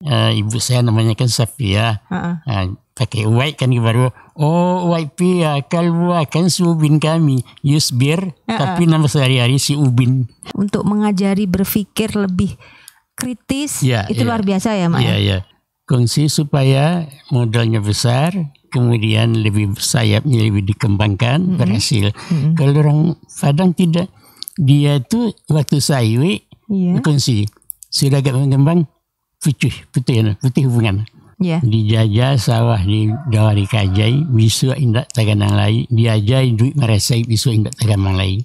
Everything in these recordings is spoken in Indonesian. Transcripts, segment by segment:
ibu saya namanya kan Safia. Pakai white kan baru. Oh, white ya kalau kan si Ubin kami Yusbir, tapi nama sehari-hari si Ubin. Untuk mengajari berpikir lebih kritis, itu luar biasa ya, Mak. Iya. Kongsi supaya modalnya besar, kemudian lebih sayapnya lebih dikembangkan, berhasil. Kalau orang Padang tidak, dia itu waktu sayui, kongsi sudah agak mengembang, putih hubungan. Dijajah sawah di dawari kajai, bisu indak taganang lai, diajai duit meresai, bisu indak taganang lai.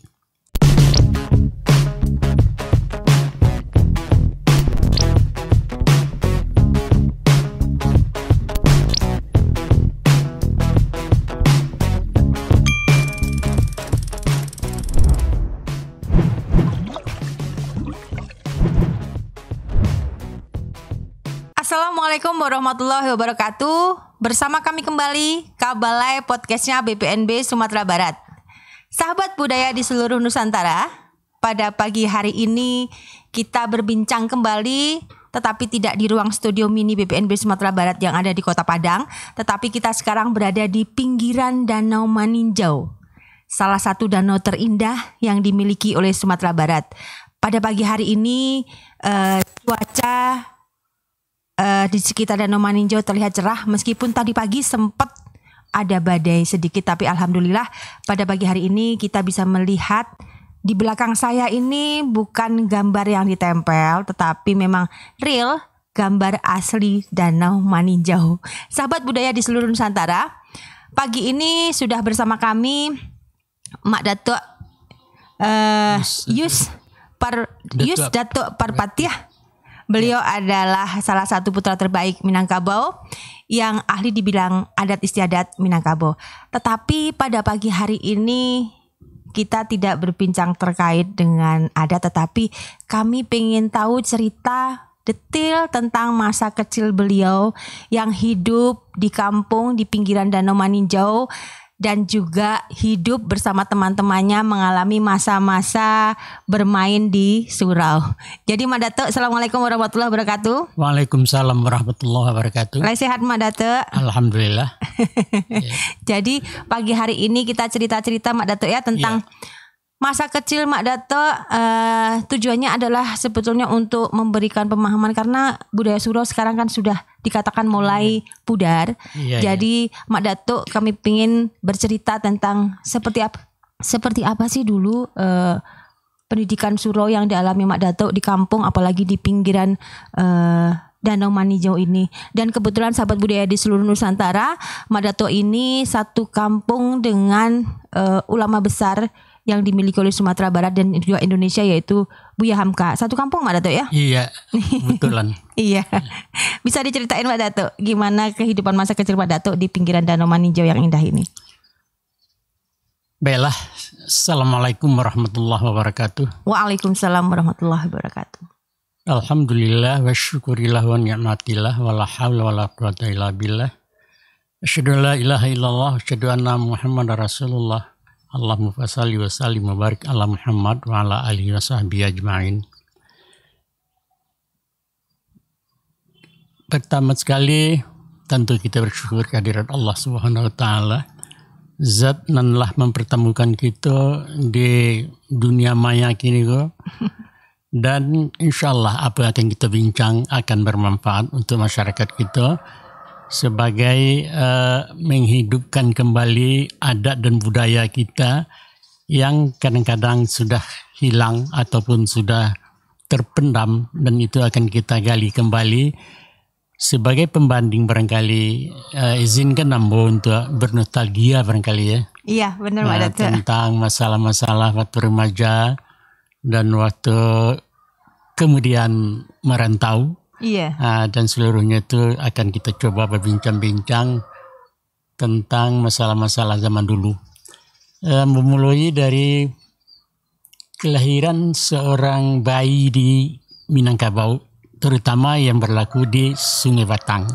Assalamualaikum warahmatullahi wabarakatuh. Bersama kami kembali Kabalai podcastnya BPNB Sumatera Barat. Sahabat budaya di seluruh Nusantara, pada pagi hari ini kita berbincang kembali, tetapi tidak di ruang studio mini BPNB Sumatera Barat yang ada di Kota Padang, tetapi kita sekarang berada di pinggiran Danau Maninjau, salah satu danau terindah yang dimiliki oleh Sumatera Barat. Pada pagi hari ini cuaca di sekitar Danau Maninjau terlihat cerah, meskipun tadi pagi sempat ada badai sedikit, tapi alhamdulillah pada pagi hari ini kita bisa melihat di belakang saya ini bukan gambar yang ditempel, tetapi memang real gambar asli Danau Maninjau. Sahabat budaya di seluruh Nusantara, pagi ini sudah bersama kami Mak Datuk Yus Datuk Parpatiah. Beliau adalah salah satu putra terbaik Minangkabau yang ahli di bidang adat istiadat Minangkabau. Tetapi pada pagi hari ini kita tidak berbincang terkait dengan adat, tetapi kami pengen tahu cerita detail tentang masa kecil beliau yang hidup di kampung di pinggiran Danau Maninjau dan juga hidup bersama teman-temannya mengalami masa-masa bermain di surau. Jadi Mak Datuk, Assalamualaikum warahmatullahi wabarakatuh. Waalaikumsalam warahmatullahi wabarakatuh. Sehat Mak Datuk? Alhamdulillah. Jadi pagi hari ini kita cerita-cerita Mak Datuk ya tentang masa kecil Mak Datuk. Tujuannya adalah sebetulnya untuk memberikan pemahaman, karena budaya surau sekarang kan sudah dikatakan mulai pudar. Jadi Mak Datuk kami ingin bercerita tentang seperti apa sih dulu pendidikan surau yang dialami Mak Datuk di kampung, apalagi di pinggiran Danau Maninjau ini. Dan kebetulan sahabat budaya di seluruh Nusantara, Mak Datuk ini satu kampung dengan ulama besar yang dimiliki oleh Sumatera Barat dan juga Indonesia, yaitu Buya Hamka. Satu kampung Mak Datuk ya? Iya, betulan. Iya. Bisa diceritain Mak Datuk gimana kehidupan masa kecil Mak Datuk di pinggiran Danau Maninjau yang indah ini? Baiklah, Assalamualaikum warahmatullahi wabarakatuh. Waalaikumsalam warahmatullahi wabarakatuh. Alhamdulillah wa syukurillah wa ni'matillah wa la hawla wa la quwwata illa billah. Asyhadu an la ilaha illallah wa asyhadu anna Muhammadar Rasulullah. Allahumma shalli wa sallim wa barik ala Muhammad wa ala alihi wa sahbihi ajma'in. Pertama sekali tentu kita bersyukur kehadirat Allah Subhanahu wa taala, zat yang telah mempertemukan kita di dunia maya kini kok. Dan insyaallah apa yang akan kita bincang akan bermanfaat untuk masyarakat kita sebagai menghidupkan kembali adat dan budaya kita yang kadang-kadang sudah hilang ataupun sudah terpendam, dan itu akan kita gali kembali sebagai pembanding barangkali. Izinkan Ambo untuk bernostalgia barangkali ya. Iya benar Mak Datuk. Tentang masalah-masalah waktu remaja dan waktu kemudian merantau. Iya. Dan seluruhnya itu akan kita coba berbincang-bincang tentang masalah-masalah zaman dulu. Memulai dari kelahiran seorang bayi di Minangkabau, terutama yang berlaku di Sungai Batang.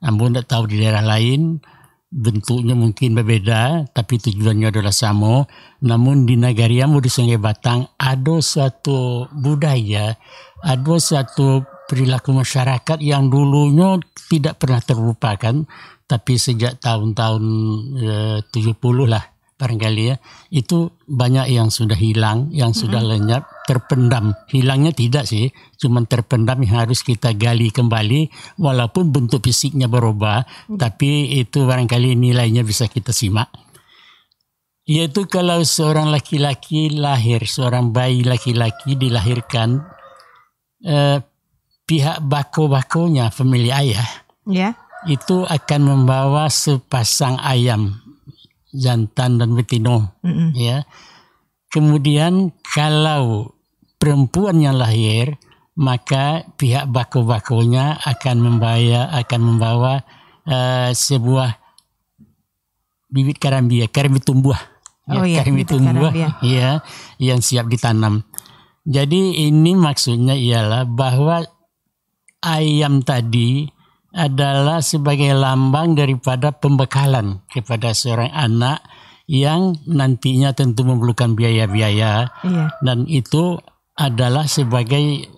Ambo tidak tahu di daerah lain, bentuknya mungkin berbeda, tapi tujuannya adalah sama. Namun di Nagari Ambo di Sungai Batang ada suatu budaya, ada suatu perilaku masyarakat yang dulunya tidak pernah terlupakan, tapi sejak tahun-tahun 70 lah barangkali ya, itu banyak yang sudah hilang, yang sudah lenyap, terpendam. Hilangnya tidak sih, cuma terpendam yang harus kita gali kembali, walaupun bentuk fisiknya berubah, tapi itu barangkali nilainya bisa kita simak. Yaitu kalau seorang laki-laki lahir, seorang bayi laki-laki dilahirkan, pihak bako-bakonya, famili ayah, itu akan membawa sepasang ayam, jantan dan betina, ya. Kemudian kalau perempuan yang lahir, maka pihak bako-bakonya akan membawa sebuah bibit karambia, karambit tumbuh, karambit tumbuh, ya, yang siap ditanam. Jadi ini maksudnya ialah bahwa ayam tadi adalah sebagai lambang daripada pembekalan kepada seorang anak yang nantinya tentu memerlukan biaya-biaya, dan itu adalah sebagai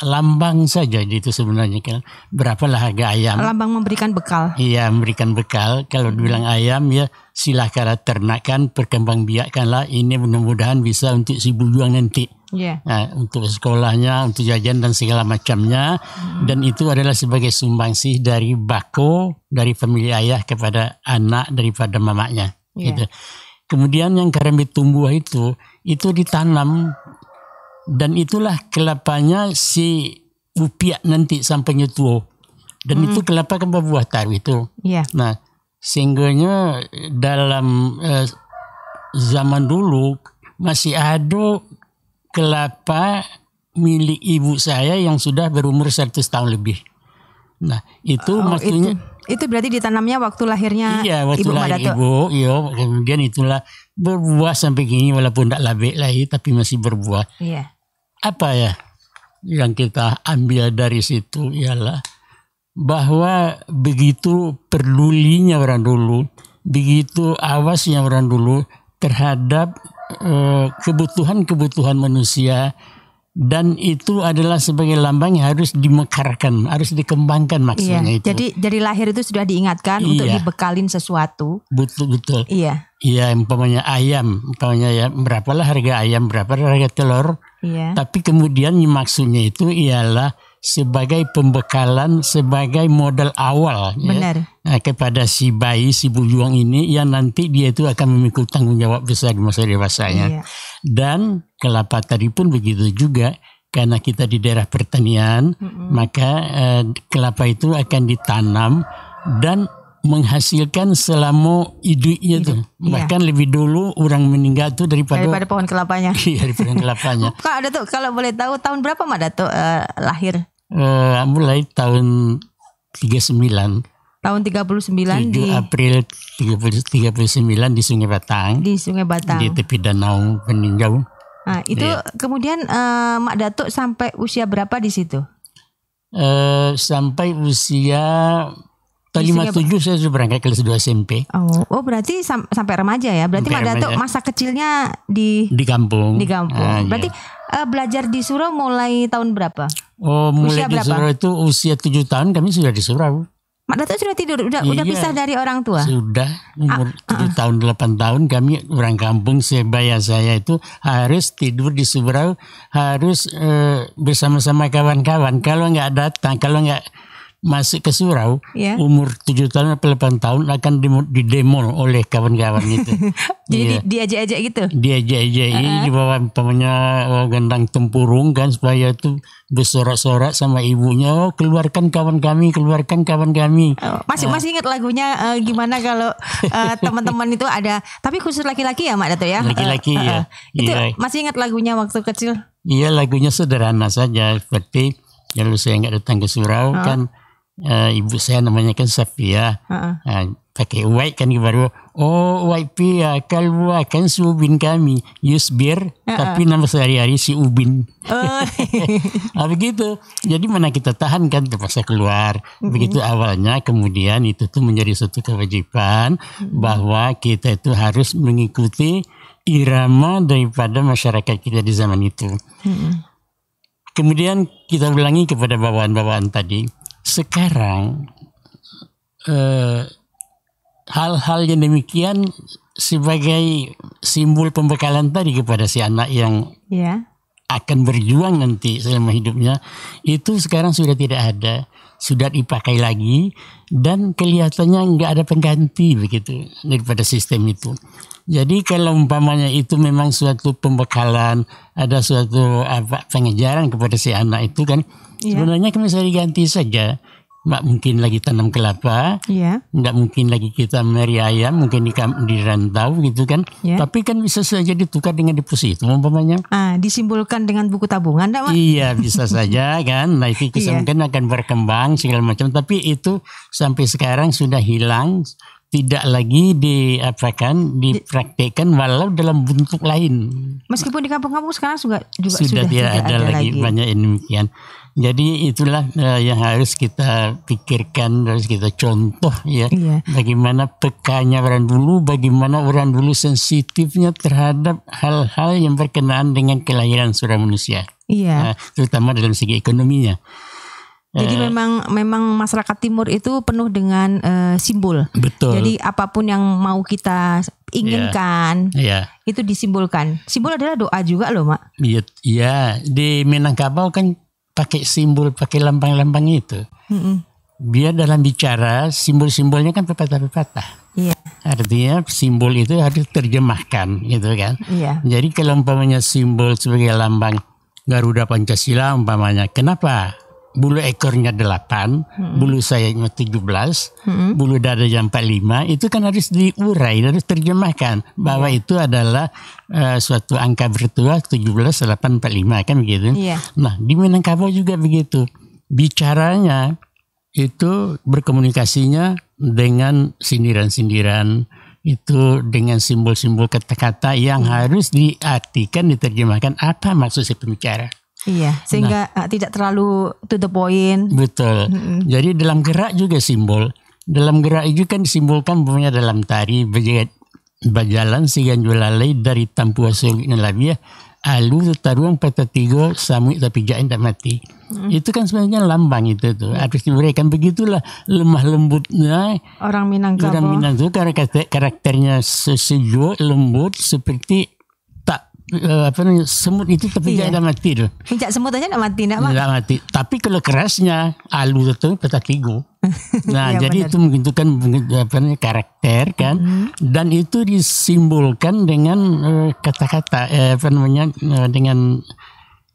lambang saja itu sebenarnya kan. Berapalah harga ayam? Lambang memberikan bekal. Iya, memberikan bekal. Kalau dibilang ayam ya silakan ternakkan, perkembangbiakkanlah. Ini mudah-mudahan bisa untuk si bujang nanti. Nah, untuk sekolahnya, untuk jajan dan segala macamnya. Dan itu adalah sebagai sumbangsih dari bako, dari famili ayah kepada anak daripada mamanya. Gitu. Kemudian yang karambit tumbuh itu ditanam, dan itulah kelapanya si upiak nanti sampai tua. Dan itu kelapa kan berbuah taru itu. Nah, sehingganya dalam zaman dulu masih ada kelapa milik ibu saya yang sudah berumur 100 tahun lebih. Nah, itu maksudnya itu berarti ditanamnya waktu lahirnya waktu ibu lahir ibu. Iya, kemudian itulah berbuah sampai gini, walaupun tidak labek lagi tapi masih berbuah. Apa ya yang kita ambil dari situ ialah bahwa begitu perlulinya orang dulu, begitu awasnya orang dulu terhadap kebutuhan manusia, dan itu adalah sebagai lambang yang harus dimekarkan, harus dikembangkan maksudnya itu. Jadi lahir itu sudah diingatkan untuk dibekalin sesuatu. Betul. Iya, umpamanya ayam, ya berapalah harga ayam, berapa harga telur. Tapi kemudian maksudnya itu ialah sebagai pembekalan, sebagai modal awal kepada si bayi, si bujang ini, yang nanti dia itu akan memikul tanggung jawab besar di masa dewasanya. Dan kelapa tadi pun begitu juga, karena kita di daerah pertanian, maka kelapa itu akan ditanam dan menghasilkan selama hidupnya tuh. Bahkan lebih dulu orang meninggal tuh daripada pohon kelapanya. Iya, dari pohon kelapanya. Kak, ada tuh kalau boleh tahu tahun berapa Mak Datuk lahir? Mulai tahun 39. Tahun 39 7 April 39 di Sungai Batang. Di Sungai Batang. Di tepi danau Peninjau. Nah, itu kemudian Mak Datuk sampai usia berapa di situ? Sampai usia tahun 57 saya sudah berangkat kelas 2 SMP. Oh berarti sampai remaja ya. Berarti Mak Datuk masa kecilnya di kampung. Di kampung. Berarti belajar di surau mulai tahun berapa? Mulai di surau itu usia 7 tahun kami sudah di surau. Mak Datuk sudah tidur, udah pisah dari orang tua? Sudah, umur 7 tahun 8 tahun kami orang kampung, sebaya saya itu harus tidur di surau, harus bersama-sama kawan-kawan. Kalau nggak datang, kalau nggak masuk ke surau, umur 7 tahun atau 8 tahun akan didemo oleh kawan-kawan itu. Jadi diajak-ajak gitu? Diajak-ajak, dibawa umpamanya gendang tempurung kan, supaya itu bersorak-sorak sama ibunya, keluarkan kawan kami. Masih ingat lagunya gimana kalau teman-teman itu ada, tapi khusus laki-laki ya Mak Datuk ya? Laki-laki ya. Itu masih ingat lagunya waktu kecil? Iya, lagunya sederhana saja, seperti kalau saya nggak datang ke surau kan, ibu saya namanya kan Safia, pakai white kan baru, white pia kalau akan si Ubin kami use bir, tapi nama sehari-hari si Ubin. Begitu. Jadi mana kita tahan kan terpaksa keluar. Begitu awalnya, kemudian itu tuh menjadi suatu kewajiban bahwa kita itu harus mengikuti irama daripada masyarakat kita di zaman itu. Kemudian kita ulangi kepada bawaan-bawaan tadi. Sekarang hal-hal yang demikian sebagai simbol pembekalan tadi kepada si anak yang akan berjuang nanti selama hidupnya, itu sekarang sudah tidak ada, sudah dipakai lagi, dan kelihatannya nggak ada pengganti begitu daripada sistem itu. Jadi kalau umpamanya itu memang suatu pembekalan, ada suatu pengajaran kepada si anak itu kan, sebenarnya kan bisa diganti saja. Nggak mungkin lagi tanam kelapa, nggak mungkin lagi kita meri ayam, mungkin di rantau gitu kan. Tapi kan bisa saja ditukar dengan deposito umpamanya. Disimbolkan dengan buku tabungan, enggak, Mak? Iya, bisa saja kan. Nah itu mungkin akan berkembang segala macam. Tapi itu sampai sekarang sudah hilang, tidak lagi dipraktekkan walau dalam bentuk lain. Meskipun di kampung-kampung sekarang sudah tidak ada lagi banyak yang demikian. Jadi itulah yang harus kita pikirkan, harus kita contoh ya. Bagaimana pekanya orang dulu, bagaimana orang dulu sensitifnya terhadap hal-hal yang berkenaan dengan kelahiran seorang manusia. Terutama dalam segi ekonominya. Jadi memang masyarakat Timur itu penuh dengan simbol. Betul. Jadi apapun yang mau kita inginkan, itu disimbolkan. Simbol adalah doa juga loh, Mak. Iya, di Minangkabau kan pakai simbol, pakai lambang-lambang itu. Biar dalam bicara simbol-simbolnya kan pepatah-pepatah. Artinya simbol itu harus terjemahkan gitu kan. Jadi kalau umpamanya simbol sebagai lambang Garuda Pancasila umpamanya, kenapa? Bulu ekornya 8, bulu sayapnya 17, bulu dadanya 45, itu kan harus diurai, harus terjemahkan bahwa itu adalah suatu angka virtual 17845 kan begitu. Nah di Minangkabau juga begitu, bicaranya itu berkomunikasinya dengan sindiran-sindiran, itu dengan simbol-simbol kata-kata yang harus diartikan, diterjemahkan apa maksud si pembicara. Sehingga tidak terlalu to the point. Betul. Jadi dalam gerak juga simbol. Dalam gerak itu kan disimbolkan punya dalam tari berjalan sigan julalai dari tampua sulitnya labia alu taruang patah tiga samui tapi jain tak mati. Itu kan sebenarnya lambang itu tuh. Harus diberikan begitulah lemah lembutnya orang Minangkabau. Orang Minangkabau karakternya sejuk lembut seperti semut itu tapi jangan mati tuh. Injak semut aja tidak mati, tidak mati. Tapi kalau kerasnya alu itu petak tigo. Nah jadi itu menentukan karakter kan, dan itu disimbolkan dengan kata-kata dengan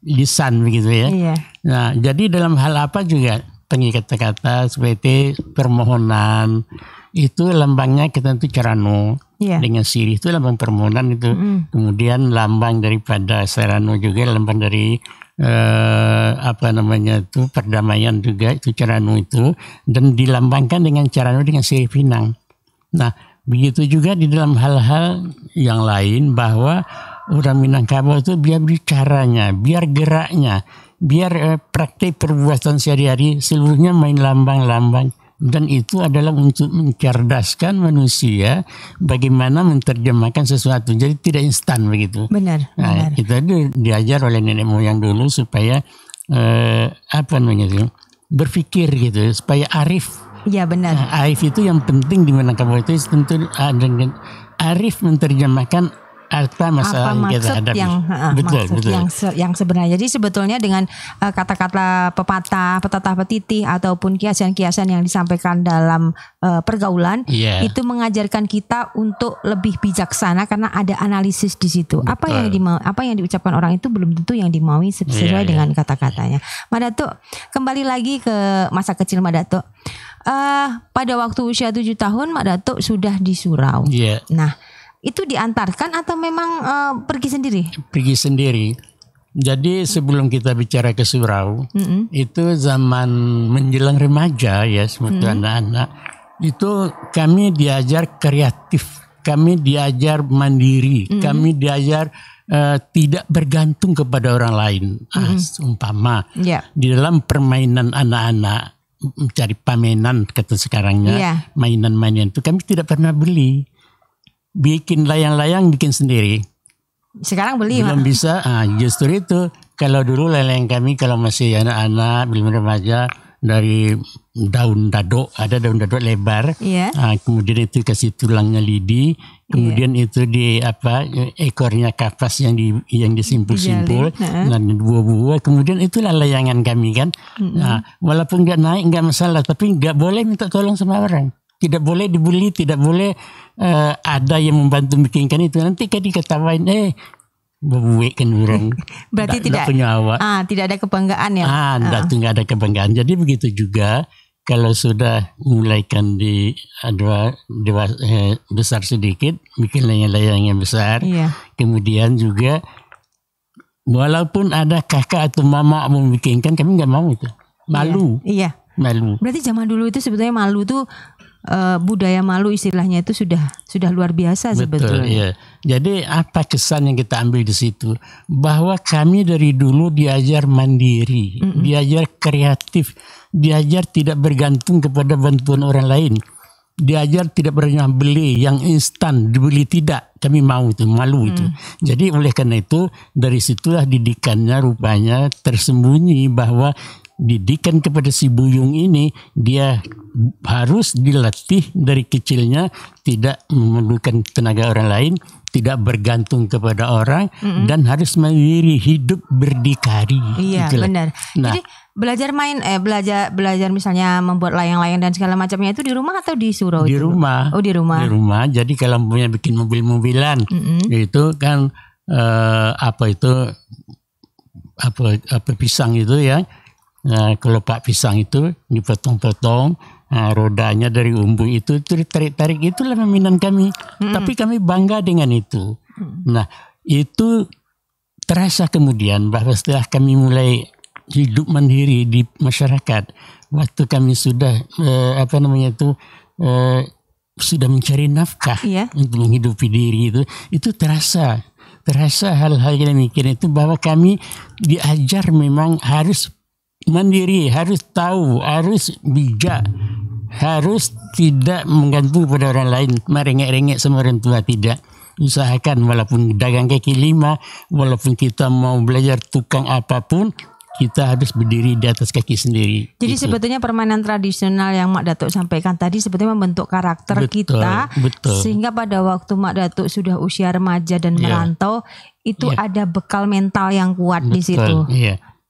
lisan begitu ya. Nah jadi dalam hal apa juga pengikat kata-kata seperti permohonan itu lambangnya kita itu carano. Dengan sirih itu lambang permohonan itu. Kemudian lambang daripada sarano juga lambang dari itu perdamaian juga itu carano itu, dan dilambangkan dengan carano dengan sirih pinang. Nah begitu juga di dalam hal-hal yang lain bahwa orang Minangkabau itu biar bicaranya, biar geraknya, biar praktik perbuatan sehari-hari seluruhnya main lambang-lambang. Dan itu adalah untuk mencerdaskan manusia bagaimana menerjemahkan sesuatu. Jadi tidak instan begitu. Benar. Kita diajar oleh nenek moyang dulu supaya berpikir gitu, supaya arif. Iya benar. Arif itu yang penting di Minangkabau itu tentu arif menerjemahkan apa masalah yang kita hadapi. Yang sebenarnya. Jadi sebetulnya dengan kata-kata pepatah, petatah petitih ataupun kiasan-kiasan yang disampaikan dalam pergaulan, itu mengajarkan kita untuk lebih bijaksana karena ada analisis di situ. Apa yang diucapkan orang itu belum tentu yang dimaui sesuai dengan kata-katanya. Mbak Datuk, kembali lagi ke masa kecil Mbak Datuk. Pada waktu usia 7 tahun Mbak Datuk sudah di surau. Nah, itu diantarkan atau memang pergi sendiri? Pergi sendiri. Jadi sebelum kita bicara ke surau, itu zaman menjelang remaja ya, seperti anak-anak, itu kami diajar kreatif, kami diajar mandiri, kami diajar tidak bergantung kepada orang lain. Umpama di dalam permainan anak-anak mencari pamenan kata sekarangnya, mainan-mainan itu kami tidak pernah beli. Bikin layang-layang bikin sendiri. Sekarang beli belum bisa. Justru itu Kalau dulu layang kami kalau masih anak-anak belum remaja, dari daun dadok, ada daun dadok lebar, kemudian itu kasih tulangnya lidi, kemudian itu di ekornya kapas yang disimpul-simpul, dan buah-buah, kemudian itulah layangan kami kan. Nah, walaupun nggak naik nggak masalah, tapi nggak boleh minta tolong sama orang, tidak boleh dibully, tidak boleh ada yang membantu bikinkan itu, nanti kan diketawain berbuik kan orang. Berarti tidak punya awak. Tidak ada kebanggaan ya. Nggak ada kebanggaan. Jadi begitu juga kalau sudah mulaikan di besar sedikit, bikin layang yang besar. Kemudian juga walaupun ada kakak atau mama mau bikinkan, kami nggak mau itu. Malu. Iya. Malu. Berarti zaman dulu itu sebetulnya malu tuh budaya malu istilahnya itu sudah luar biasa sebetulnya. Betul, iya. Jadi apa kesan yang kita ambil di situ? Bahwa kami dari dulu diajar mandiri, diajar kreatif, diajar tidak bergantung kepada bantuan orang lain, diajar tidak pernah beli yang instan, dibeli tidak. Kami mau itu, malu itu. Jadi oleh karena itu dari situlah didikannya rupanya tersembunyi bahwa didikan kepada si Buyung ini dia harus dilatih dari kecilnya tidak memerlukan tenaga orang lain, tidak bergantung kepada orang, dan harus mandiri, hidup berdikari. Iya, itulah. Benar. Nah, jadi belajar main belajar misalnya membuat layang-layang dan segala macamnya itu di rumah atau di surau? Di rumah. Oh, di rumah. Di rumah. Jadi kalau punya bikin mobil-mobilan itu kan pisang itu ya. Nah, kalau pak pisang itu dipotong-potong, rodanya dari umbu itu ditarik-tarik, itulah mainan kami. Tapi kami bangga dengan itu. Nah, itu terasa kemudian bahwa setelah kami mulai hidup mandiri di masyarakat, waktu kami sudah sudah mencari nafkah untuk menghidupi diri itu terasa hal-hal yang demikian itu, bahwa kami diajar memang harus mandiri, harus tahu, harus bijak, harus tidak menggantung pada orang lain, merengek-rengek sama orang tua, tidak. Usahakan walaupun dagang kaki lima, walaupun kita mau belajar tukang apapun, kita harus berdiri di atas kaki sendiri. Jadi sebetulnya permainan tradisional yang Mak Datuk sampaikan tadi sebetulnya membentuk karakter kita. Sehingga pada waktu Mak Datuk sudah usia remaja dan merantau, itu ada bekal mental yang kuat di situ.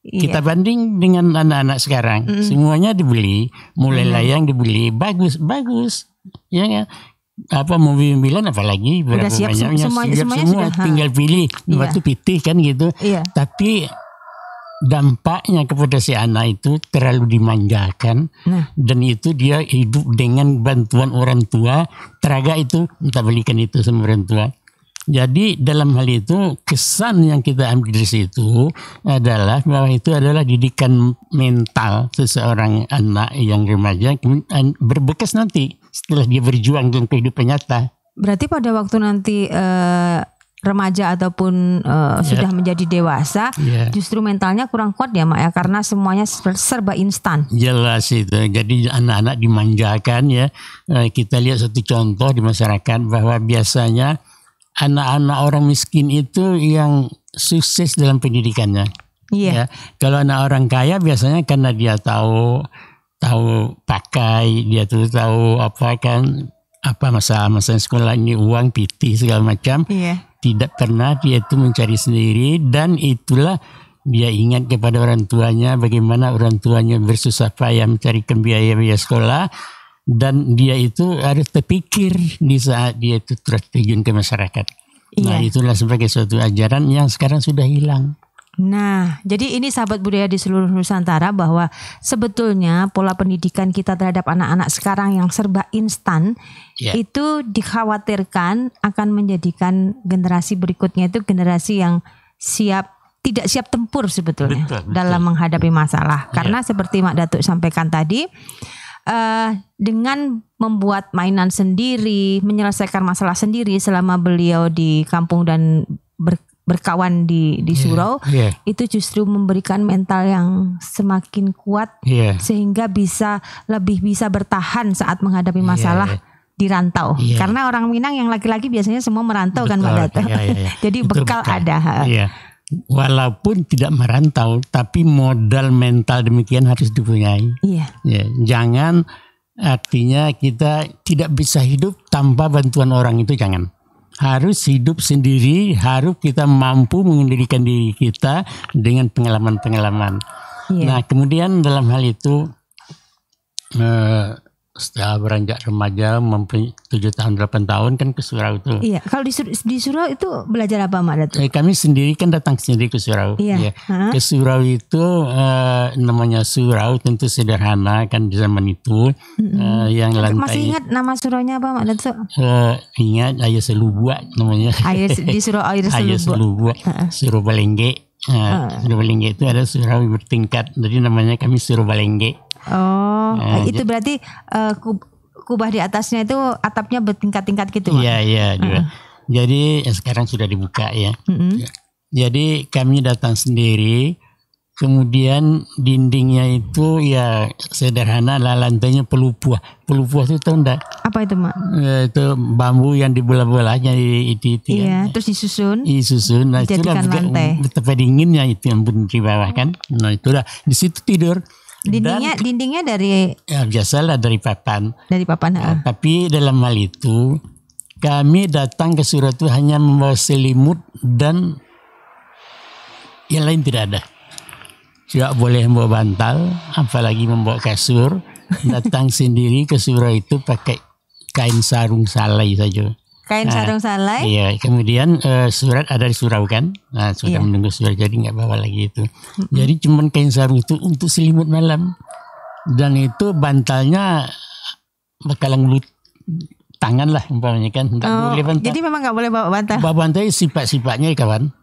Kita banding dengan anak-anak sekarang, semuanya dibeli, mulai layang dibeli, bagus, ya kan? Mobil-mobilan apalagi udah siap, semuanya semua tinggal pilih, batu pitih kan gitu. Tapi dampaknya kepada si anak itu terlalu dimanjakan, dan itu dia hidup dengan bantuan orang tua, teraga itu minta belikan itu sama orang tua. Jadi dalam hal itu kesan yang kita ambil dari situ adalah bahwa itu adalah didikan mental seseorang anak yang remaja berbekas nanti setelah dia berjuang dalam kehidupan nyata. Berarti pada waktu nanti remaja ataupun sudah menjadi dewasa, justru mentalnya kurang kuat ya Mak ya, karena semuanya serba instan. Jelas itu. Jadi anak-anak dimanjakan ya. Kita lihat satu contoh di masyarakat bahwa biasanya anak-anak orang miskin itu yang sukses dalam pendidikannya. Ya, kalau anak orang kaya biasanya karena dia tahu pakai, dia tuh tahu masa sekolah ini uang, pitih segala macam. Tidak pernah dia itu mencari sendiri, dan itulah dia ingat kepada orang tuanya, bagaimana orang tuanya bersusah payah mencarikan biaya sekolah. Dan dia itu harus terpikir di saat dia itu terjun ke masyarakat. Nah, itulah sebagai suatu ajaran yang sekarang sudah hilang. Nah, jadi ini sahabat budaya di seluruh Nusantara, bahwa sebetulnya pola pendidikan kita terhadap anak-anak sekarang yang serba instan itu dikhawatirkan akan menjadikan generasi berikutnya itu generasi yang tidak siap tempur sebetulnya dalam menghadapi masalah. Karena seperti Mak Datuk sampaikan tadi, dengan membuat mainan sendiri, menyelesaikan masalah sendiri selama beliau di kampung dan berkawan di surau, itu justru memberikan mental yang semakin kuat, sehingga lebih bisa bertahan saat menghadapi masalah di rantau. Karena orang Minang yang laki-laki biasanya semua merantau kan Mak Datuk. Jadi bekal ada. walaupun tidak merantau, tapi modal mental demikian harus dipunyai. Iya. Ya, jangan artinya kita tidak bisa hidup tanpa bantuan orang, itu jangan. Harus hidup sendiri, harus kita mampu mengendalikan diri kita dengan pengalaman-pengalaman. Iya. Nah, kemudian dalam hal itu setelah beranjak remaja, 7 tahun 8 tahun kan ke surau itu. Iya. Kalau di surau itu belajar apa, Mak Datuk? Kami sendiri kan datang sendiri ke surau. Iya. Ya. Ke surau itu namanya surau tentu sederhana kan di zaman itu. Yang lantai. Masih ingat nama suraunya apa, Mak Datuk? Ingat Air Selubua namanya. Di surau Air Air Selubua. Selubua. Surau Balengge. Surau Balengge itu ada surau bertingkat. Jadi namanya kami Surau Balengge. Oh, itu berarti kubah di atasnya itu atapnya bertingkat-tingkat gitu, Mak? Iya. Jadi sekarang sudah dibuka ya. Jadi kami datang sendiri, kemudian dindingnya itu ya sederhana lah, lantainya pelupuh. Pelupuh itu tahu enggak? Apa itu, Mak? Itu bambu yang dibelah-belahnya itu. Iya, terus disusun. Nah itu dijadikan lantai. Betapa dinginnya itu yang di bawah kan. Nah itulah di situ tidur. Dindingnya dari ya biasalah dari papan. Dari papan. Tapi dalam hal itu kami datang ke surau itu hanya membawa selimut dan yang lain tidak ada. Tidak boleh membawa bantal, apalagi membawa kasur. Datang sendiri ke surau itu pakai kain sarung salai saja. Kain sarung salai. Iya, kemudian surat ada di surau kan. Nah, sudah menunggu surat, jadi nggak bawa lagi itu. Jadi cuman kain sarung itu untuk selimut malam. Dan itu bantalnya bakalan mulut tangan lah umpamanya kan. Nggak boleh bantal. Jadi memang nggak boleh bawa bantal. Bawa bantal sifat-sifatnya kawan.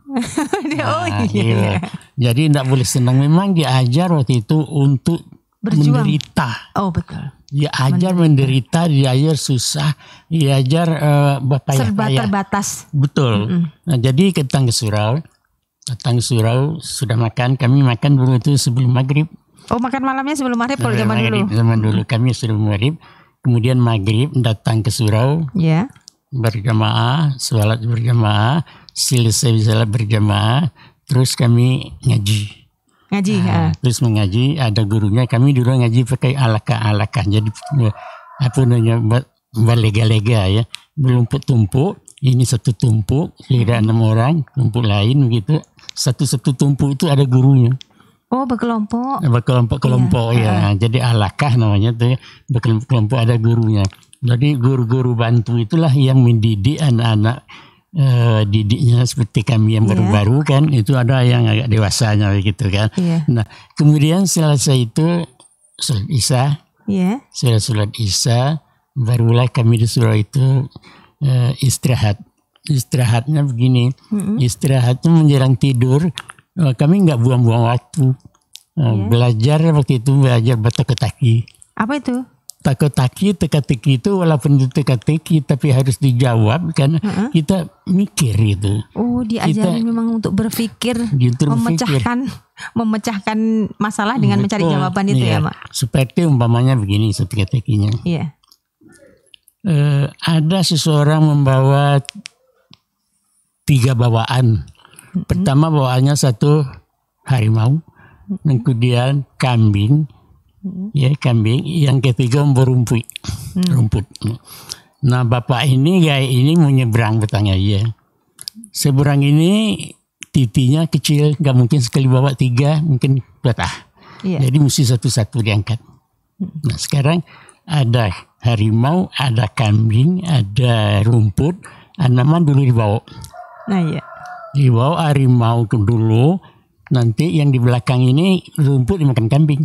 Iya. Jadi nggak boleh senang. Memang diajar waktu itu untuk berjuang. Menderita. Oh betul. Dia ajar menderita, diajar susah, diajar serba terbatas. Betul. Nah, jadi datang ke surau sudah makan. Kami makan dulu itu sebelum maghrib. Oh, makan malamnya sebelum maghrib kalau zaman dulu. Zaman dulu kami sebelum maghrib. Kemudian maghrib datang ke surau. Ya. Berjamaah, sholat berjamaah, selesai sholat berjamaah, terus kami ngaji. Terus mengaji, ada gurunya. Kami dulu ngaji pakai alaka. Jadi apa namanya, balega-lega ya, berlumpuk tumpuk. Ini satu tumpuk, kira 6 orang, tumpuk lain begitu. Satu tumpuk itu ada gurunya. Oh, berkelompok. Berkelompok ya. Jadi alakah namanya tuh. Berkelompok ada gurunya. Jadi guru-guru bantu itulah yang mendidik anak-anak. Didiknya seperti kami yang baru-baru kan, itu ada yang agak dewasanya gitu kan. Nah kemudian selesai itu sholat isya, setelah sholat isya barulah kami di surau itu istirahatnya begini. Istirahatnya menjelang tidur, kami nggak buang-buang waktu. Belajar waktu itu, belajar teka-teki. Apa itu? Teka-teki itu walaupun itu teka-teki tapi harus dijawab kan. Kita mikir itu. Oh, diajarin memang untuk berpikir, memecahkan masalah dengan mencari jawaban itu ya, Mak. Seperti umpamanya begini teka-tekinya. Iya. Ada seseorang membawa 3 bawaan. Pertama bawaannya 1 harimau, kemudian kambing. Ya, kambing. Yang ketiga rumput. Nah, bapak ini mau nyebrang, bertanya seberang ini titinya kecil, nggak mungkin sekali bawa 3, mungkin patah. Jadi mesti satu-satu diangkat. Nah, sekarang ada harimau, ada kambing, ada rumput. Anaman dulu dibawa. Dibawa harimau dulu, nanti yang di belakang ini rumput dimakan kambing.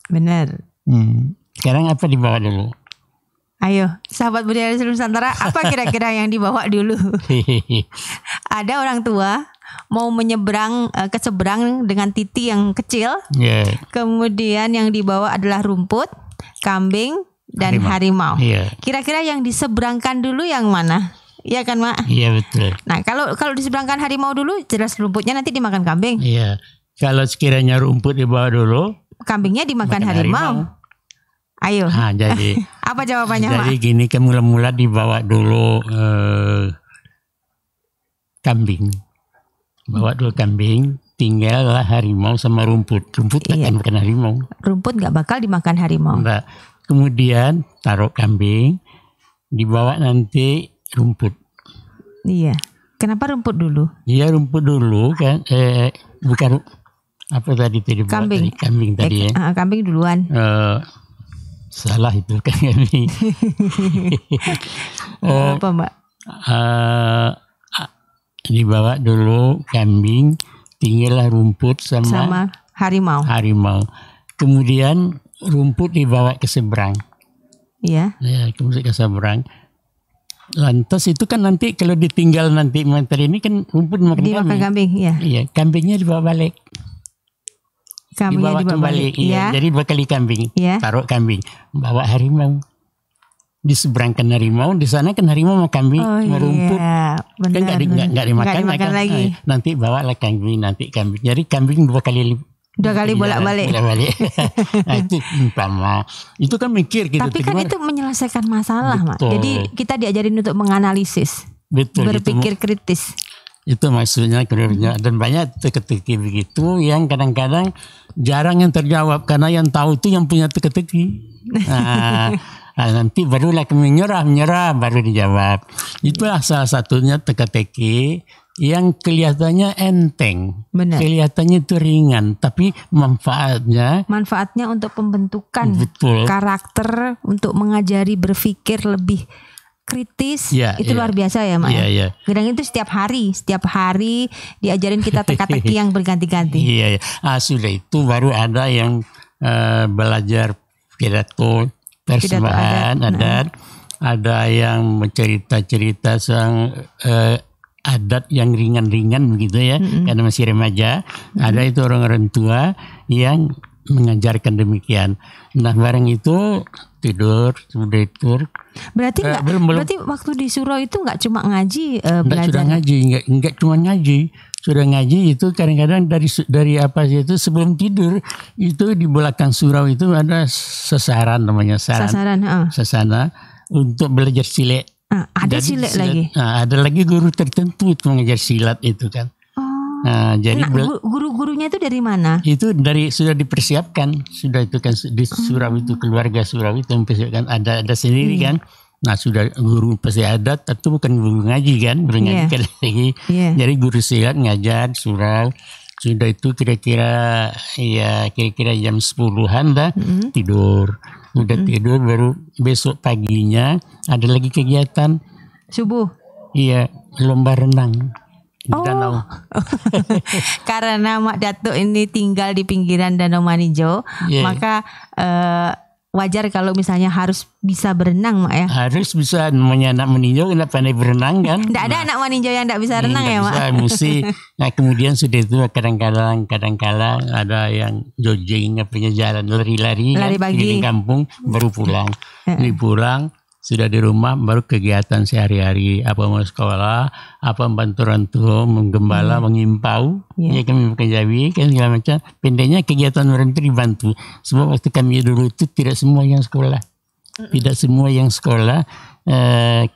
Benar. Sekarang apa dibawa dulu? Ayo, sahabat budaya seluruh Nusantara, apa kira-kira yang dibawa dulu? Ada orang tua mau menyeberang ke seberang dengan titi yang kecil. Kemudian yang dibawa adalah rumput, kambing, dan harimau. Kira-kira yang diseberangkan dulu yang mana? Iya kan, Mak? Iya, betul. Nah, kalau diseberangkan harimau dulu, jelas rumputnya nanti dimakan kambing. Iya. Kalau sekiranya rumput dibawa dulu, kambingnya dimakan harimau. Ayo. Jadi apa jawabannya, Mak? Jadi gini, mula-mula dibawa dulu kambing. bawa 2 kambing, tinggallah harimau sama rumput. Rumput takkan makan harimau. Rumput nggak bakal dimakan harimau. Nah, kemudian taruh kambing, dibawa nanti rumput. Iya. Kenapa rumput dulu? Iya rumput dulu kan, bukan apa tadi dibawa Kambing. tadi, kambing tadi ya. Kambing duluan. Salah itu kan kambing. Apa Mbak? Dibawa dulu kambing, tinggallah rumput sama harimau. Kemudian rumput dibawa ke seberang. Iya. Ya, kemudian ke seberang. Lantas itu kan nanti kalau ditinggal nanti materi ini kan rumput dimakan kambing. Iya, kambingnya dibawa balik. Kambingnya dibawa balik. Iya. Jadi 2 kali kambing. Iya. Taruh kambing, bawa harimau. Di seberang kan harimau, di sana kan harimau sama kambing, rumput. Benar, kan nggak dimakan lagi. Nanti bawalah kambing, nanti kambing. Jadi kambing 2 kali bolak-balik. Nah, itu umpama. Itu kan mikir gitu. Tapi kan itu menyelesaikan masalah, Mak. Jadi kita diajarin untuk menganalisis. Betul. Berpikir kritis. Itu maksudnya kerjanya. Dan banyak teka-teki begitu yang kadang-kadang jarang yang terjawab. Karena yang tahu itu yang punya teka-teki. Nah, nanti barulah menyerah baru dijawab. Itulah salah satunya teka-teki yang kelihatannya enteng. Benar. Kelihatannya itu ringan, tapi manfaatnya untuk pembentukan karakter, untuk mengajari berpikir lebih kritis, itu luar biasa ya, Mak. Iya. Kadang itu setiap hari diajarin kita teka-teki yang berganti-ganti. Iya. Sudah itu baru ada yang belajar pidato persembahan adat. Ada yang cerita-cerita sang adat yang ringan-ringan begitu ya, karena masih remaja. Ada itu orang-orang tua yang mengajarkan demikian. Nah, barang itu tidur, sudah itu. Berarti berarti waktu di surau itu nggak cuma ngaji, belajar. Sudah ngaji, enggak cuma ngaji. Sudah ngaji itu kadang-kadang dari apa sih itu sebelum tidur itu di belakang surau itu ada sesaran namanya sasana untuk belajar silat. Ada silat lagi. Ada lagi guru tertentu itu mengajar silat itu kan. Jadi guru-gurunya itu dari mana? Itu sudah dipersiapkan, sudah itu kan di surau itu, keluarga surau itu mempersiapkan, ada sendiri kan. Nah, sudah guru pasti adat, itu bukan guru ngaji kan, guru ngaji kan lagi. Jadi guru silat ngajar surau. Sudah itu kira-kira jam 10-an dah tidur. Udah tidur baru besok paginya ada lagi kegiatan subuh. Iya, lomba renang. Danau. Karena Mak Datuk ini tinggal di pinggiran Danau Maninjau, maka wajar kalau misalnya harus bisa berenang, Mak ya. Harus bisa, namanya anak meninjau kena pandai berenang kan. Tidak ada anak meninjau yang tidak bisa renang ya, Mak. Mesti. Nah, kemudian sudah itu kadang-kadang ada yang jogging, jalan lari-lari kan, di kampung baru pulang. Pulang sudah di rumah baru kegiatan sehari-hari, apa mau sekolah, apa membantu orang tua, menggembala, mengimpau, ya kami bekerjawi kan segala macam. Pendeknya kegiatan orang itu dibantu. Sebab waktu kami dulu itu tidak semua yang sekolah,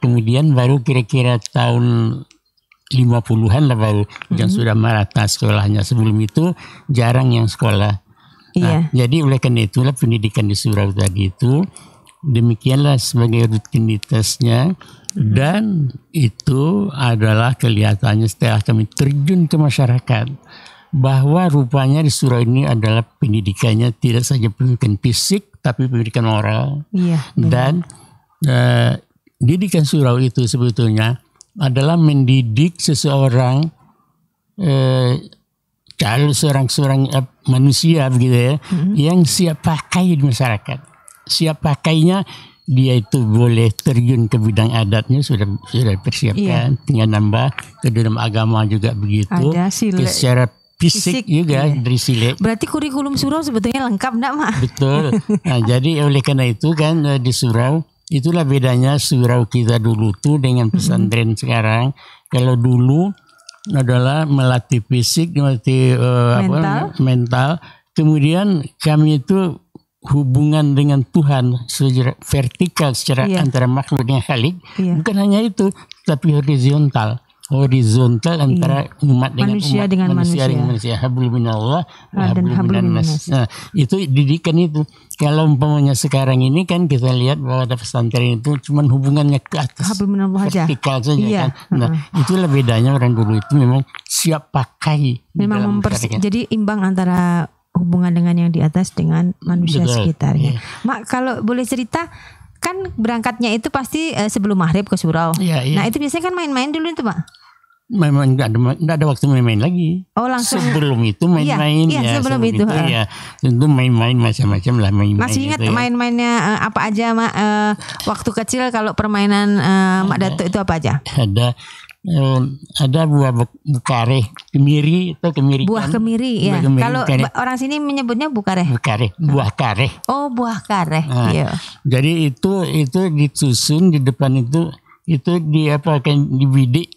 kemudian baru kira-kira tahun 50-an lah baru yang sudah merata sekolahnya. Sebelum itu jarang yang sekolah. Nah, jadi oleh karena itulah pendidikan di surau tadi itu demikianlah sebagai rutinitasnya, dan itu adalah kelihatannya setelah kami terjun ke masyarakat bahwa rupanya di surau ini adalah pendidikannya tidak saja pendidikan fisik tapi pendidikan moral. Dan didikan surau itu sebetulnya adalah mendidik seseorang seorang manusia begitu ya, yang siap pakai di masyarakat. Siap pakainya, dia itu boleh terjun ke bidang adatnya sudah dipersiapkan, tinggal nambah ke dalam agama juga begitu. Ada silat. Secara fisik juga dari silat. Berarti kurikulum surau sebetulnya lengkap, enggak, Mak? Betul. Nah, jadi oleh karena itu kan di surau, itulah bedanya surau kita dulu tuh dengan pesantren sekarang. Kalau dulu adalah melatih fisik, melatih mental. Kemudian kami itu hubungan dengan Tuhan secara vertikal, secara antara makhluk dengan Khalik, bukan hanya itu, tapi horizontal. horizontal antara umat dengan manusia umat, dengan manusia dengan manusia. Hablum minallah wa hablum minannas. Nah, itu didikan itu. Kalau umpamanya sekarang ini kan kita lihat bahwa ada pesantren itu cuma hubungannya ke atas, hablum minallah aja. Vertikal saja kan. Nah, itulah bedanya orang dulu itu memang siap pakai. Memang jadi imbang antara hubungan dengan yang di atas dengan manusia sekitarnya. Mak, kalau boleh cerita, kan berangkatnya itu pasti sebelum maghrib ke surau. Nah itu biasanya kan main-main dulu itu Pak? Memang nggak ada waktu main-main lagi. Oh langsung. Sebelum itu main-main. Iya, sebelum itu ya tentu main-main macam-macam lah main-main. Masih ingat gitu, main-mainnya apa aja Mak? Waktu kecil kalau permainan Mak Datuk itu apa aja? Ada buah bukareh, kemiri atau kemiri. Buah kemiri ya. Kalau orang sini menyebutnya bukareh. Buah kareh. Oh, buah kareh. Nah, iya. Jadi itu disusun di depan itu diapakan, dibidik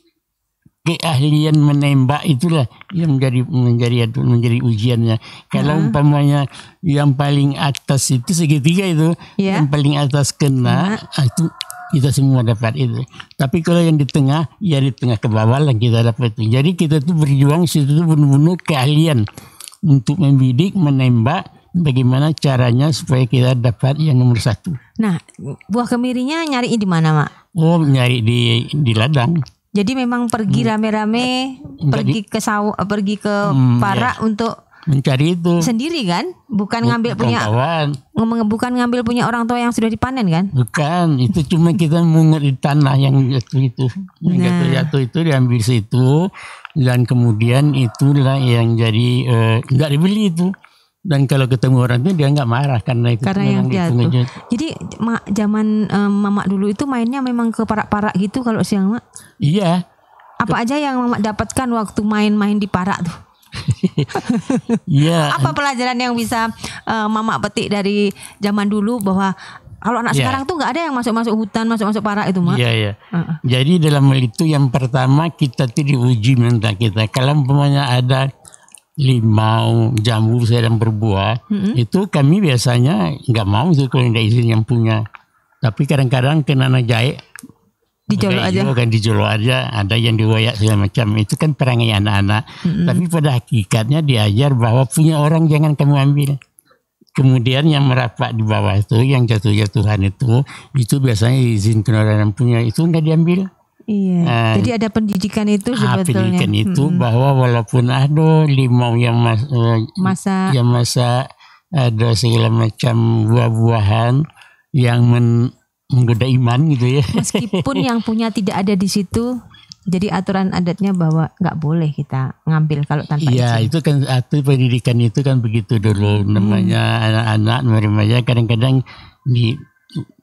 keahlian menembak, itulah yang menjadi ujiannya. Kalau umpamanya yang paling atas itu segitiga itu, yang paling atas kena, itu kita semua dapat itu. Tapi kalau yang di tengah, ya di tengah ke bawah lah kita dapat itu. Jadi kita tuh berjuang situ tuh benar-benar keahlian untuk membidik, menembak, bagaimana caranya supaya kita dapat yang nomor 1. Nah, buah kemirinya nyari di mana, Mak? Oh, nyari di ladang. Jadi memang pergi rame-rame, pergi ke sawah, pergi ke parak untuk mencari itu sendiri kan, bukan ngambil punya kawan. Bukan ngambil punya orang tua yang sudah dipanen kan? Bukan, itu cuma kita mungut di tanah yang jatuh itu, yang jatuh itu diambil situ, dan kemudian itulah yang jadi nggak dibeli itu. Dan kalau ketemu orang itu dia nggak marah karena itu. Karena yang jatuh. Jadi zaman Mamak dulu itu mainnya memang ke parak-parak gitu kalau siang, Mak? Iya. Apa aja yang Mamak dapatkan waktu main-main di parak tuh? Apa pelajaran yang bisa Mamak petik dari zaman dulu bahwa kalau anak sekarang tuh nggak ada yang masuk-masuk hutan, masuk-masuk parak itu, Mak? Iya. Jadi dalam hal itu yang pertama kita tuh diuji mental kita. Kalau umpamanya ada limau, jambu sedang berbuah, itu kami biasanya nggak mau tuh kalau tidak izin yang punya. Tapi kadang-kadang kena jahe. Dijolok aja, ada yang diwayak segala macam. Itu kan perangai anak-anak. Tapi pada hakikatnya diajar bahwa punya orang jangan kamu ambil. Kemudian yang merapat di bawah itu, yang jatuh-jatuhan itu biasanya izin orang yang punya, itu nggak diambil. Iya. Jadi ada pendidikan itu sebetulnya. Pendidikan itu bahwa walaupun ada limau yang masa ada segala macam buah-buahan yang menggoda iman gitu ya. Meskipun yang punya tidak ada di situ, jadi aturan adatnya bahwa nggak boleh kita ngambil kalau tanpa izin. Iya, itu kan pendidikan itu kan begitu dulu. Namanya anak-anak remaja kadang-kadang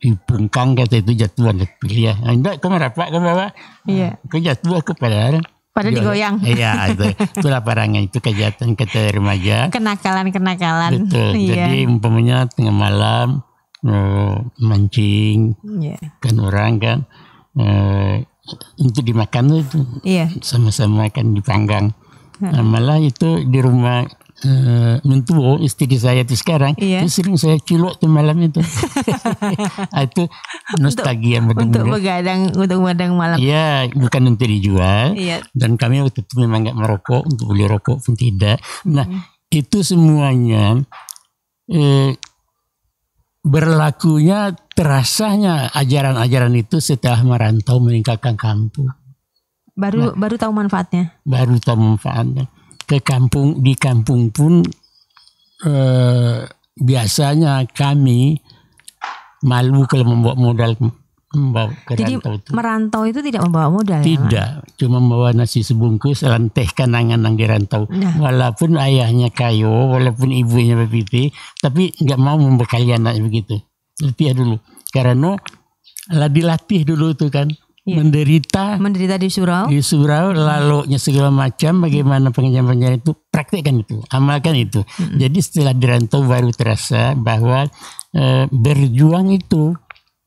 dipungkang kata itu jatuhan ya. Enggak, kau merapat ke bawah. Iya. Kau jatuh ke pada digoyang. Iya, itulah perangai itu kejahatan kata remaja. Kenakalan. Betul. Iya. Jadi umpamanya tengah malam mancing kan orang kan untuk dimakan itu sama-sama kan dipanggang. Malah itu di rumah mentua istri saya itu sekarang itu sering saya culuk tuh malam itu. Itu nostalgia untuk begadang malam. Iya, bukan untuk dijual. Dan kami waktu itu memang nggak merokok, untuk beli rokok pun tidak. Nah itu semuanya berlakunya terasanya ajaran-ajaran itu setelah merantau meninggalkan kampung. Baru tahu manfaatnya. Baru tahu manfaatnya. Di kampung pun biasanya kami malu kalau membawa modal ke Jadi rantau itu. Merantau itu tidak membawa modal? Tidak, cuma membawa nasi sebungkus, lanteh kanangan yang di rantau. Walaupun ayahnya kayo, walaupun ibunya bepiti, tapi nggak mau membekali anak begitu. Latih dulu, karena dilatih dulu itu kan. Menderita di surau, lalu segala macam, bagaimana pengajaran itu, praktekkan itu, amalkan itu. Jadi setelah dirantau baru terasa bahwa berjuang itu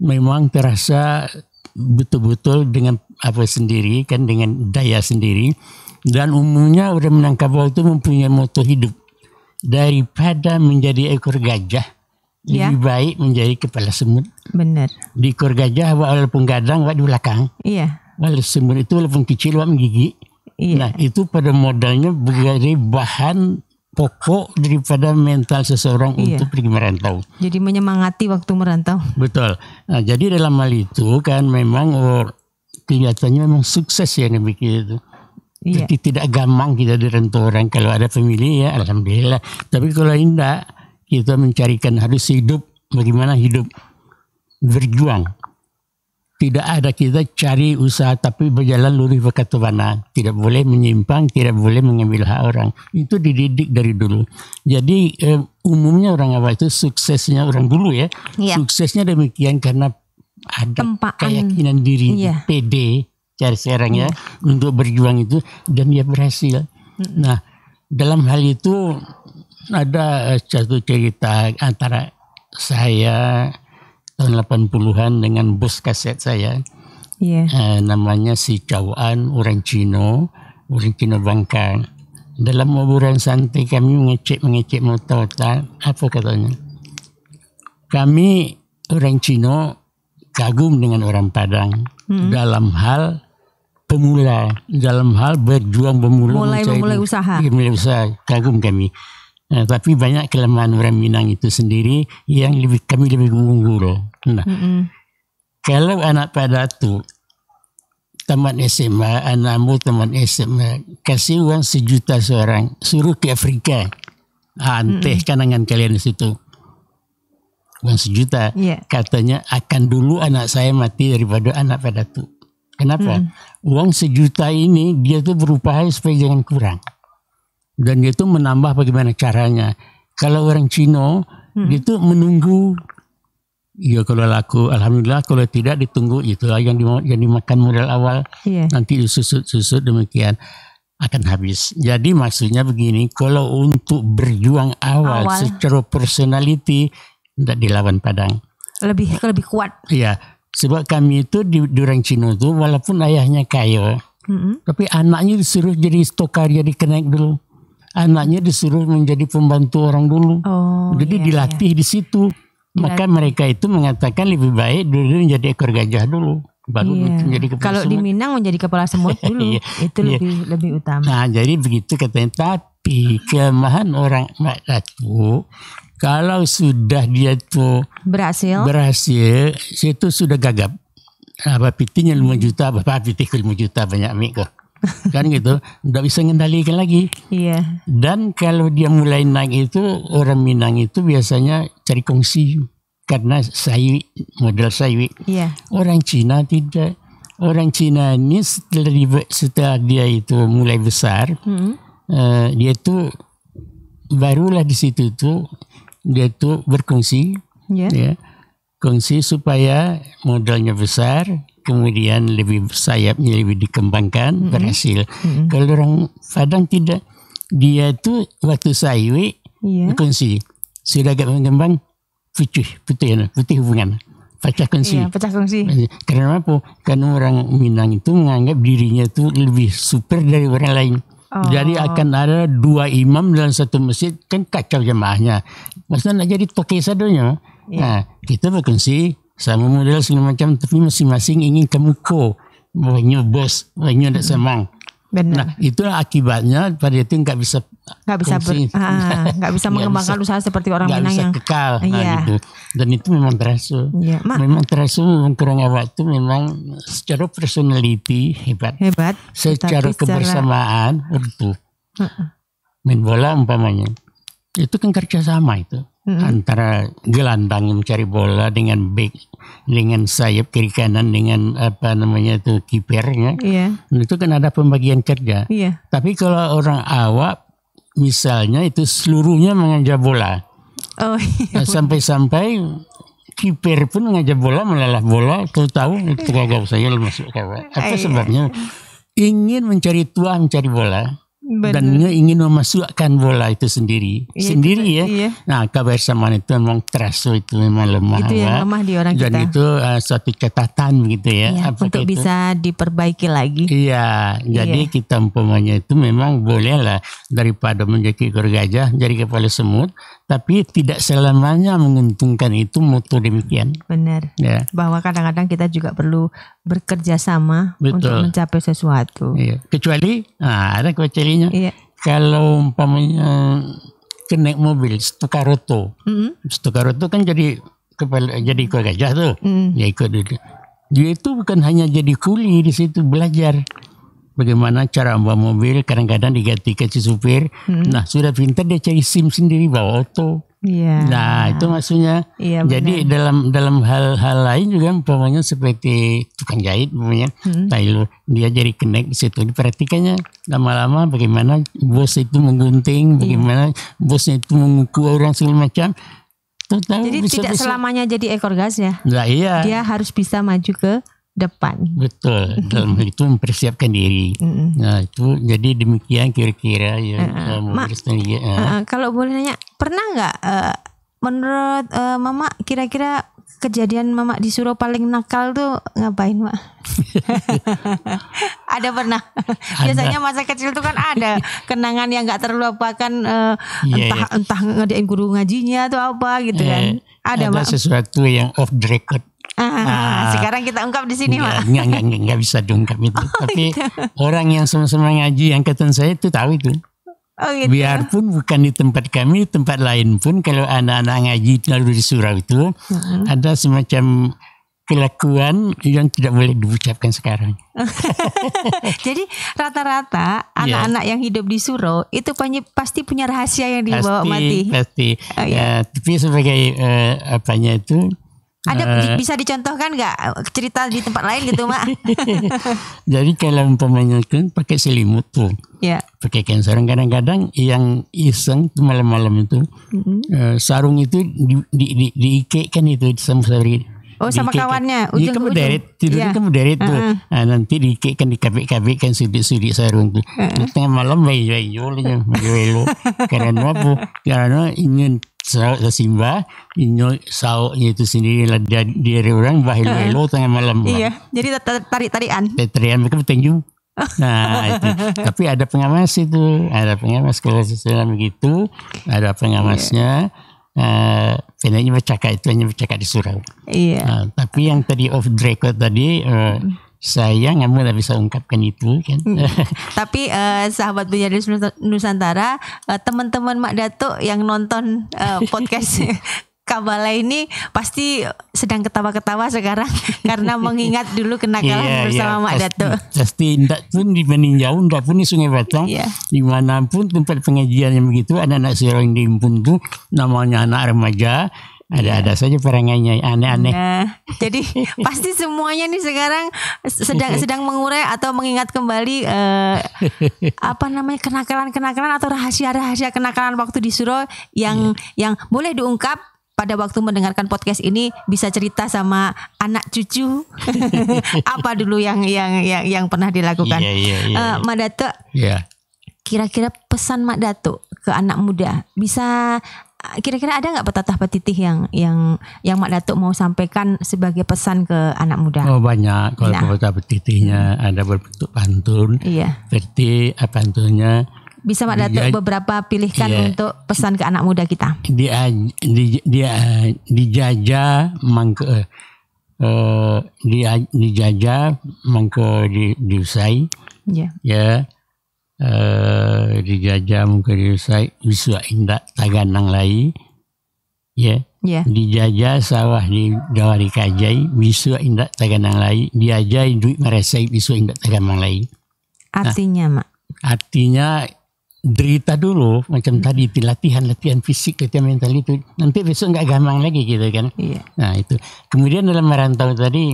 memang terasa betul-betul dengan apa sendiri kan, dengan daya sendiri. Dan umumnya orang Minangkabau itu mempunyai moto hidup, daripada menjadi ekor gajah lebih baik menjadi kepala semut. Benar. Di ekor gajah walaupun gadang di belakang. Iya. Walau semut itu walaupun kecil menggigit. Iya. Nah itu pada modalnya menjadi bahan pokok daripada mental seseorang untuk pergi merantau. Jadi menyemangati waktu merantau. Betul. Nah, jadi dalam hal itu kan memang kelihatannya memang sukses ya demikian itu. Iya. Jadi tidak gampang kita dirantau orang. Kalau ada family ya alhamdulillah. Tapi kalau tidak, kita mencarikan harus hidup. Bagaimana hidup? Berjuang. Tidak ada kita cari usaha tapi berjalan lurus berkata mana. Tidak boleh menyimpang, tidak boleh mengambil hak orang. Itu dididik dari dulu. Jadi umumnya orang awal itu suksesnya orang dulu ya. Suksesnya demikian karena ada keyakinan diri, PD cari sekarang ya untuk berjuang itu dan dia berhasil. Nah dalam hal itu ada satu cerita antara saya tahun 80-an dengan bos kaset saya. Namanya si Cawan, orang Cino Bangka. Dalam obrolan santai kami mengecek motor. Apa katanya? Kami orang Cino kagum dengan orang Padang dalam hal pemula, dalam hal berjuang memulai usaha. Mulai usaha, kagum kami. Tapi banyak kelemahan orang Minang itu sendiri yang kami lebih unggul. Nah, kalau anak pada tu tamat SMA, anakmu tamat SMA, kasih uang 1 juta seorang, suruh ke Afrika, anteh kanangan kalian di situ. Uang 1 juta, katanya akan dulu anak saya mati daripada anak pada tu. Kenapa? Uang 1 juta ini dia tuh berupaya supaya jangan kurang. Dan dia itu menambah bagaimana caranya. Kalau orang Cina, dia itu menunggu. Ya kalau laku, alhamdulillah. Kalau tidak ditunggu, itulah yang dimakan modal awal. Nanti disusut demikian akan habis. Jadi maksudnya begini, kalau untuk berjuang awal. Secara personality, tidak dilawan Padang. Lebih kuat. Iya, sebab kami itu di orang Cina itu, walaupun ayahnya kaya, tapi anaknya disuruh jadi stokar, jadi kenaik dulu. Anaknya disuruh menjadi pembantu orang dulu. Jadi dilatih di situ. Maka mereka itu mengatakan lebih baik dulu menjadi ekor gajah dulu. Baru menjadi kepala Kalau semut. Di Minang menjadi kepala semut dulu. Itu lebih utama. Nah jadi begitu katanya. Tapi kelemahan orang Mak Datu, kalau sudah dia tuh berhasil, itu sudah gagap. Apa pitinya 5 juta, bapak pitih ke 5 juta banyak mik kok. Kan gitu, tidak bisa mengendalikan lagi. Dan kalau dia mulai naik itu, orang Minang itu biasanya cari kongsi karena modal sawi. Orang Cina tidak. Orang Cina ini setelah dia itu mulai besar, dia itu barulah di situ tuh dia tuh berkongsi, kongsi supaya modalnya besar. Kemudian sayapnya lebih dikembangkan, berhasil. Kalau orang Padang tidak, dia tu waktu sawi kongsi sudah agak mengembang putih hubungan, pecah kongsi. Karena apa? Karena orang Minang itu menganggap dirinya itu lebih super dari orang lain. Jadi akan ada 2 imam dalam satu masjid, kan kacau jemaahnya. Maksudnya nak jadi toke sadonya. Nah, kita berkongsi sama model segala macam, tapi masing-masing ingin kemuko. Banyak bos, banyak tak semang. Nah, itulah akibatnya pada itu nggak bisa mengembangkan usaha seperti orang Minang yang kekal. Gitu. Dan itu memang terasa. Memang terasa kurang awak itu memang secara personality hebat. Secara kebersamaan utuh. Main bola umpamanya. Itu kan kerjasama itu. Antara gelandang yang mencari bola dengan back, dengan sayap kiri kanan, dengan kipernya. Itu kan ada pembagian kerja. Tapi kalau orang awak misalnya itu seluruhnya mengajar bola. Sampai-sampai kiper pun mengajar bola, melalah bola, tahu itu gagal saya masuk kawan. Apa sebabnya? Ingin mencari bola. Dan ingin memasukkan bola itu sendiri ya. Nah, kebersamaan itu memang terasa, itu memang lemah. Itu yang lemah di orang dan kita. Dan itu suatu catatan gitu ya. Untuk itu bisa diperbaiki lagi. Jadi kita umpamanya itu memang bolehlah daripada menjadi ekor gajah jadi kepala semut, Tapi tidak selamanya menguntungkan itu moto demikian. Benar. Ya. Bahwa kadang-kadang kita juga perlu bekerja sama untuk mencapai sesuatu. Iya. Kecuali, ada kecualinya. Iya. Kalau umpamanya naik mobil Stokaroto, Stokaroto kan jadi ikut gajah tuh, ya ikut dulu. Dia itu bukan hanya jadi kuli di situ, belajar bagaimana cara membawa mobil, kadang-kadang diganti ke supir. Nah, sudah pintar dia cari SIM sendiri, bawa auto. Iya. Nah, itu maksudnya. Iya, jadi dalam hal lain juga umpamanya seperti tukang jahit umpamanya, dia jadi connect di situ. Diperhatikannya lama-lama bagaimana bos itu menggunting, bagaimana bosnya itu mengukur orang segala macam. Jadi tidak selamanya jadi ekor gas ya. Nah, iya. Dia harus bisa maju ke depan. Betul, dalam hal itu mempersiapkan diri. Nah, itu jadi demikian kira-kira ya. Kalau boleh nanya, pernah nggak menurut Mama kira-kira kejadian Mama di Suro paling nakal tuh ngapain, Mak? Ada pernah? Biasanya masa kecil tuh kan ada kenangan yang nggak terlupakan, entah ngadain guru ngajinya atau apa gitu kan. Ada sesuatu yang off the record. Sekarang kita ungkap di sini, Mak. Enggak bisa diungkap itu. Tapi gitu. orang yang sama-sama ngaji angkatan saya itu tahu itu. Gitu. Biarpun bukan di tempat kami, tempat lain pun kalau anak-anak ngaji lalu di surau itu ada semacam kelakuan yang tidak boleh diucapkan sekarang. Jadi rata-rata anak-anak yang hidup di Suro itu pasti punya rahasia yang dibawa mati. Pasti. Tapi sebagai apanya itu. Ada bisa dicontohkan nggak cerita di tempat lain gitu, Mak? Jadi kalau umpamanya kan pakai selimut tuh, pakai kain sarung, kadang-kadang yang iseng tuh malam-malam itu sarung itu diikatkan itu sama sarung. Oh, sama kawannya. Iya, kamu deret tidurnya kamu deret tuh. Nah, nanti diikatkan dikabik-kabikkan sidik-sidik sarung tuh. Tengah malam bayi-bayi karena apa? Karena ingin Simba ini sauknya itu sendiri lah dari orang bahilo tengah malam. Iya, jadi tarik-tarikan. Tarian mereka bertanjung. Nah, itu. Tapi ada pengawas itu, ada pengawas kalau sesuatu begitu, ada pengamasnya. Hanya bercakap di surau. Iya. Tapi yang tadi off the record tadi. Saya nggak bisa ungkapkan itu kan. Tapi sahabat Penjadi Nusantara, teman-teman Mak Datuk yang nonton podcast Kabala ini pasti sedang ketawa-ketawa sekarang karena mengingat dulu kenakalan bersama Mak Datuk. Pasti tidak pun di Peninjau, tidak pun di Sungai Batang, dimanapun tempat pengajian yang begitu, anak-anak surau yang diimpun itu namanya anak remaja. Ada saja perangannya aneh-aneh. Jadi pasti semuanya nih sekarang sedang mengurai atau mengingat kembali kenakalan-kenakalan atau rahasia-rahasia kenakalan waktu di Suro yang boleh diungkap pada waktu mendengarkan podcast ini, bisa cerita sama anak cucu apa dulu yang pernah dilakukan. Mak Datuk. Kira-kira pesan Mak Datuk ke anak muda bisa. Kira-kira ada nggak petata petitih yang Mak Datuk mau sampaikan sebagai pesan ke anak muda? Oh, banyak. Kalau petata petitihnya ada berbentuk pantun. Seperti pantunnya. Bisa Mak Datuk beberapa pilihkan untuk pesan ke anak muda kita. Dijajah mangke diusai. Dijajah mungkin diusai bisa indak taganang lai dijajah sawah di dawa dikajai bisa indak taganang lai, diajai duit meresai bisa indak taganang lai. Artinya artinya derita dulu macam tadi latihan fisik, latihan mental itu nanti besok nggak gampang lagi gitu kan. Nah itu kemudian dalam merantau tadi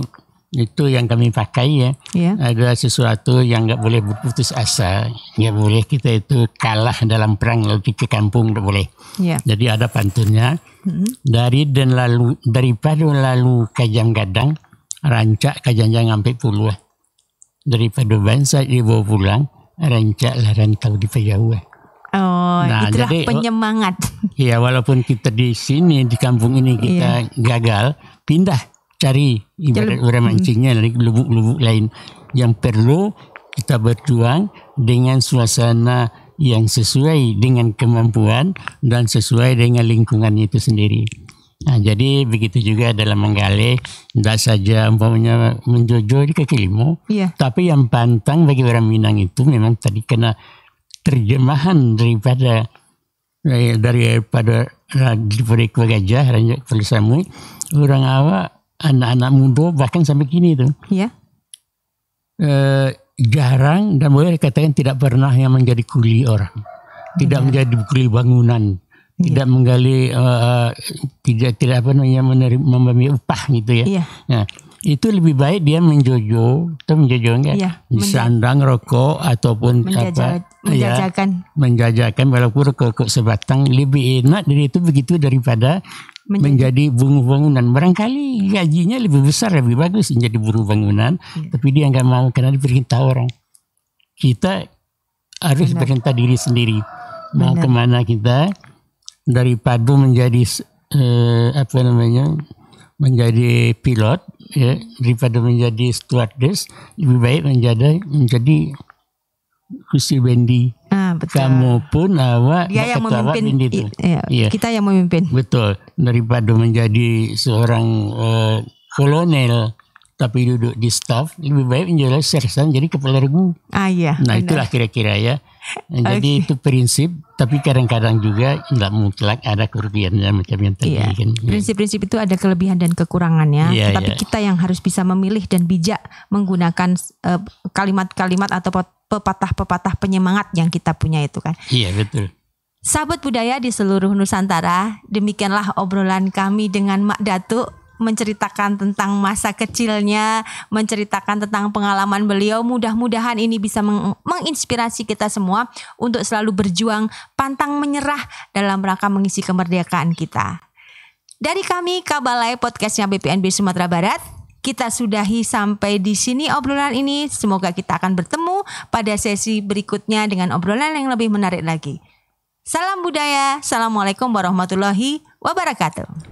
itu yang kami pakai ada sesuatu yang nggak boleh berputus asa, nggak boleh kita itu kalah dalam perang lalu ke kampung, nggak boleh. Jadi ada pantunnya daripada lalu kajang gadang rancak kajanjang sampai puluh, daripada bangsa dibawa pulang rancaklah rantau di pejauh. Itulah jadi, penyemangat. Ya walaupun kita di sini di kampung ini kita gagal, pindah cari ibarat orang mancingnya dari lubuk-lubuk lain. Yang perlu kita berjuang dengan suasana yang sesuai dengan kemampuan dan sesuai dengan lingkungan itu sendiri. Nah, jadi begitu juga dalam menggali, tidak saja umpamanya menjojo di kaki limo, tapi yang pantang bagi orang Minang itu memang tadi kena terjemahan daripada Kua Gajah, Raja Kepala Samui, orang awak, anak-anak muda bahkan sampai kini itu. Jarang dan boleh dikatakan tidak pernah yang menjadi kuli orang, tidak menjadi kuli bangunan. Tidak menggali, tidak apa namanya memberi upah gitu ya. Nah, itu lebih baik dia menjojo enggak? Disandang rokok ataupun menjajakan walaupun rokok sebatang, lebih enak dari itu begitu daripada menjadi buruh bangunan. Barangkali gajinya lebih besar, lebih bagus menjadi buruh bangunan, tapi dia enggak mau karena diperintah orang. Kita harus perintah diri sendiri. Mau kemana kita? Daripada menjadi menjadi pilot ya, daripada menjadi stewardess, lebih baik menjadi kursi bendi. Kamu pun awak dia yang memimpin itu. Kita yang memimpin. Betul. Daripada menjadi seorang kolonel tapi duduk di staff, lebih baik menjadi sersan jadi kepala regu. Nah, itulah kira-kira ya. Jadi itu prinsip, tapi kadang-kadang juga tidak mutlak ada kerugiannya macam yang tadi kan. Prinsip-prinsip itu ada kelebihan dan kekurangannya, tapi kita yang harus bisa memilih dan bijak menggunakan kalimat-kalimat atau pepatah-pepatah penyemangat yang kita punya itu kan. Iya, betul. Sahabat budaya di seluruh Nusantara, demikianlah obrolan kami dengan Mak Datuk, menceritakan tentang masa kecilnya, menceritakan tentang pengalaman beliau. Mudah-mudahan ini bisa menginspirasi kita semua untuk selalu berjuang pantang menyerah dalam rangka mengisi kemerdekaan kita. Dari kami Kabalai podcastnya BPNB Sumatera Barat, kita sudahi sampai di sini obrolan ini. Semoga kita akan bertemu pada sesi berikutnya dengan obrolan yang lebih menarik lagi. Salam budaya, assalamualaikum warahmatullahi wabarakatuh.